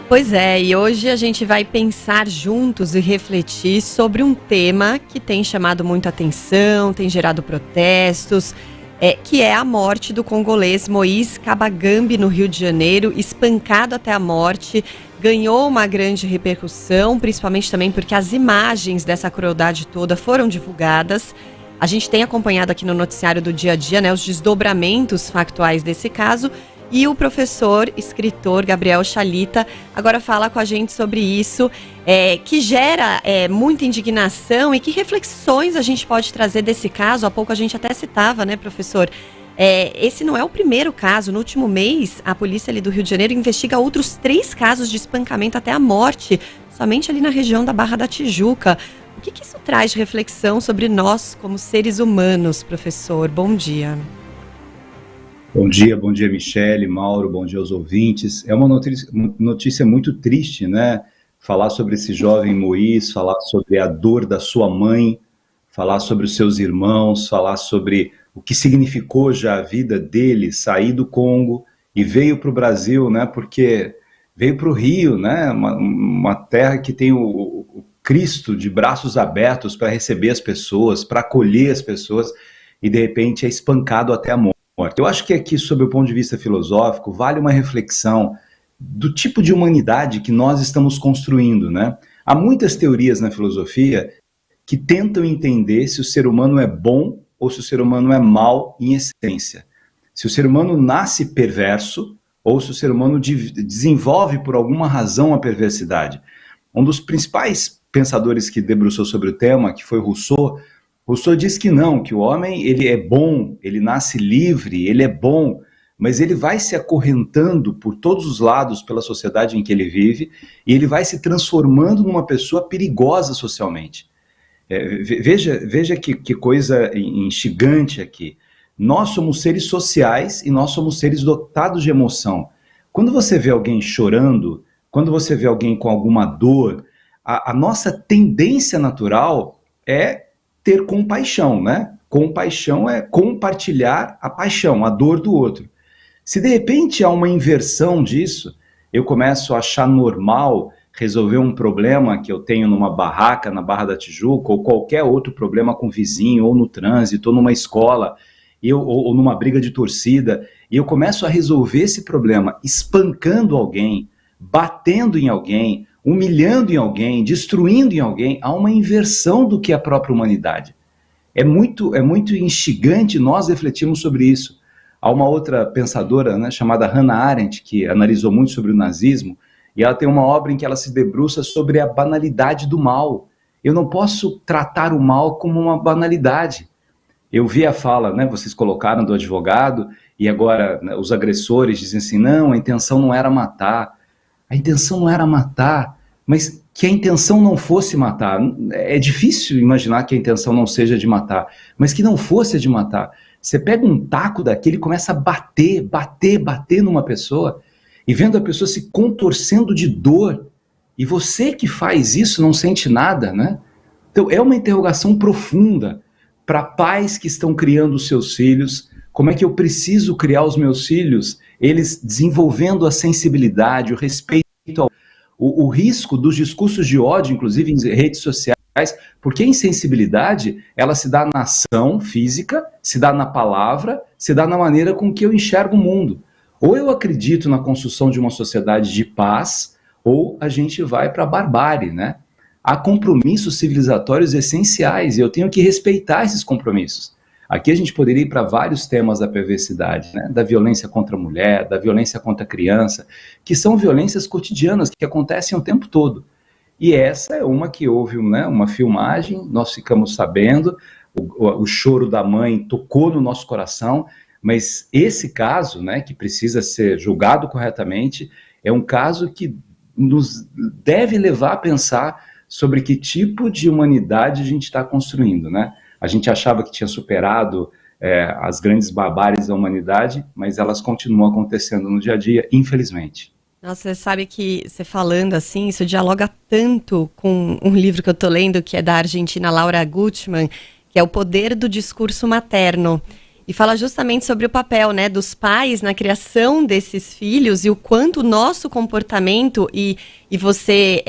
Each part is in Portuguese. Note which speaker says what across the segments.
Speaker 1: Pois é, e hoje a gente vai pensar juntos e refletir sobre um tema que tem chamado muito atenção, tem gerado protestos, que é a morte do congolês Moïse Kabagambi no Rio de Janeiro, espancado até a morte. Ganhou uma grande repercussão, principalmente também porque as imagens dessa crueldade toda foram divulgadas. A gente tem acompanhado aqui no noticiário do dia a dia, né, os desdobramentos factuais desse caso. E o professor, escritor Gabriel Chalita agora fala com a gente sobre isso, que gera muita indignação e que reflexões a gente pode trazer desse caso. Há pouco a gente até citava, né, professor? Esse não é o primeiro caso. No último mês, a polícia ali do Rio de Janeiro investiga outros 3 casos de espancamento até a morte, somente ali na região da Barra da Tijuca. O que isso traz de reflexão sobre nós como seres humanos, professor? Bom dia.
Speaker 2: Bom dia, Michele, Mauro, bom dia aos ouvintes. É uma notícia muito triste, né? Falar sobre esse jovem Moïse, falar sobre a dor da sua mãe, falar sobre os seus irmãos, falar sobre o que significou já a vida dele sair do Congo e veio para o Brasil, né? Porque veio para o Rio, né? Uma terra que tem o Cristo de braços abertos para receber as pessoas, para acolher as pessoas, e de repente é espancado até a morte. Eu acho que aqui, sob o ponto de vista filosófico, vale uma reflexão do tipo de humanidade que nós estamos construindo, né? Há muitas teorias na filosofia que tentam entender se o ser humano é bom ou se o ser humano é mau em essência. Se o ser humano nasce perverso ou se o ser humano desenvolve por alguma razão a perversidade. Um dos principais pensadores que debruçou sobre o tema, que foi Rousseau diz que não, que o homem ele é bom, ele nasce livre, ele é bom, mas ele vai se acorrentando por todos os lados pela sociedade em que ele vive e ele vai se transformando numa pessoa perigosa socialmente. Veja que coisa instigante aqui. Nós somos seres sociais e nós somos seres dotados de emoção. Quando você vê alguém chorando, quando você vê alguém com alguma dor, a nossa tendência natural é ter compaixão, né? Compaixão é compartilhar a paixão, a dor do outro. Se de repente há uma inversão disso, eu começo a achar normal resolver um problema que eu tenho numa barraca, na Barra da Tijuca, ou qualquer outro problema com o vizinho, ou no trânsito, ou numa escola, ou numa briga de torcida, e eu começo a resolver esse problema espancando alguém, batendo em alguém, humilhando em alguém, destruindo em alguém, há uma inversão do que é a própria humanidade. É muito instigante nós refletirmos sobre isso. Há uma outra pensadora, né, chamada Hannah Arendt, que analisou muito sobre o nazismo, e ela tem uma obra em que ela se debruça sobre a banalidade do mal. Eu não posso tratar o mal como uma banalidade. Eu vi a fala, né, vocês colocaram do advogado, e agora, né, os agressores dizem assim, não, a intenção não era matar. A intenção não era matar, mas que a intenção não fosse matar. É difícil imaginar que a intenção não seja de matar, mas que não fosse de matar. Você pega um taco daquele e começa a bater numa pessoa, e vendo a pessoa se contorcendo de dor, e você que faz isso não sente nada, né? Então é uma interrogação profunda para pais que estão criando os seus filhos. Como é que eu preciso criar os meus filhos? Eles desenvolvendo a sensibilidade, o respeito o risco dos discursos de ódio, inclusive em redes sociais, porque a insensibilidade, ela se dá na ação física, se dá na palavra, se dá na maneira com que eu enxergo o mundo. Ou eu acredito na construção de uma sociedade de paz, ou a gente vai para a barbárie, né? Há compromissos civilizatórios essenciais, e eu tenho que respeitar esses compromissos. Aqui a gente poderia ir para vários temas da perversidade, né? Da violência contra a mulher, da violência contra a criança, que são violências cotidianas que acontecem o tempo todo. E essa é uma que houve, né, uma filmagem, nós ficamos sabendo, o choro da mãe tocou no nosso coração, mas esse caso, né, que precisa ser julgado corretamente, é um caso que nos deve levar a pensar sobre que tipo de humanidade a gente está construindo, né? A gente achava que tinha superado as grandes barbáries da humanidade, mas elas continuam acontecendo no dia a dia, infelizmente.
Speaker 1: Nossa, você sabe que você falando assim, isso dialoga tanto com um livro que eu tô lendo, que é da argentina Laura Gutman, que é O Poder do Discurso Materno. e fala justamente sobre o papel, né, dos pais na criação desses filhos e o quanto o nosso comportamento e você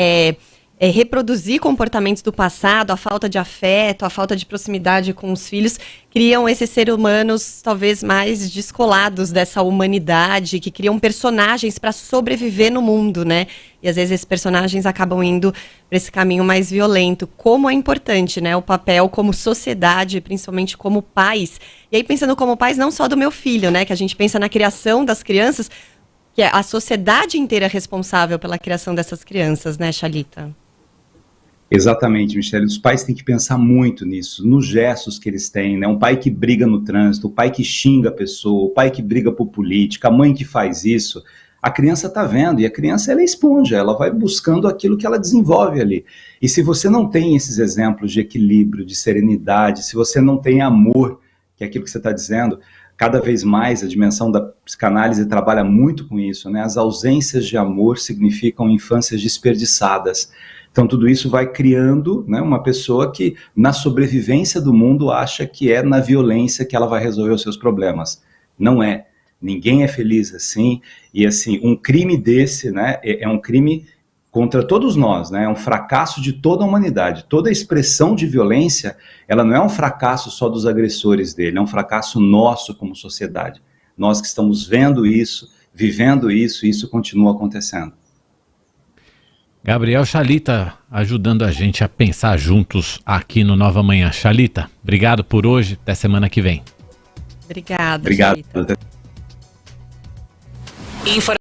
Speaker 1: reproduzir comportamentos do passado, a falta de afeto, a falta de proximidade com os filhos, criam esses seres humanos talvez mais descolados dessa humanidade, que criam personagens para sobreviver no mundo, né? E às vezes esses personagens acabam indo para esse caminho mais violento. Como é importante, né? O papel como sociedade, principalmente como pais. E aí pensando como pais não só do meu filho, né? Que a gente pensa na criação das crianças, que é a sociedade inteira responsável pela criação dessas crianças, né, Chalita?
Speaker 2: Exatamente, Michele. Os pais têm que pensar muito nisso, nos gestos que eles têm, né? Um pai que briga no trânsito, o pai que xinga a pessoa, o pai que briga por política, a mãe que faz isso. A criança está vendo, e a criança ela é esponja, ela vai buscando aquilo que ela desenvolve ali. E se você não tem esses exemplos de equilíbrio, de serenidade, se você não tem amor, que é aquilo que você está dizendo, cada vez mais a dimensão da psicanálise trabalha muito com isso, né? As ausências de amor significam infâncias desperdiçadas. Então tudo isso vai criando, né, uma pessoa que na sobrevivência do mundo acha que é na violência que ela vai resolver os seus problemas. Não é. Ninguém é feliz assim. E assim, um crime desse, né, é um crime contra todos nós, né? É um fracasso de toda a humanidade. Toda expressão de violência, ela não é um fracasso só dos agressores dele, é um fracasso nosso como sociedade. Nós que estamos vendo isso, vivendo isso, e isso continua acontecendo.
Speaker 3: Gabriel Chalita ajudando a gente a pensar juntos aqui no Nova Manhã. Chalita, obrigado por hoje, até semana que vem.
Speaker 1: Obrigada,
Speaker 2: Obrigado.
Speaker 1: Chalita.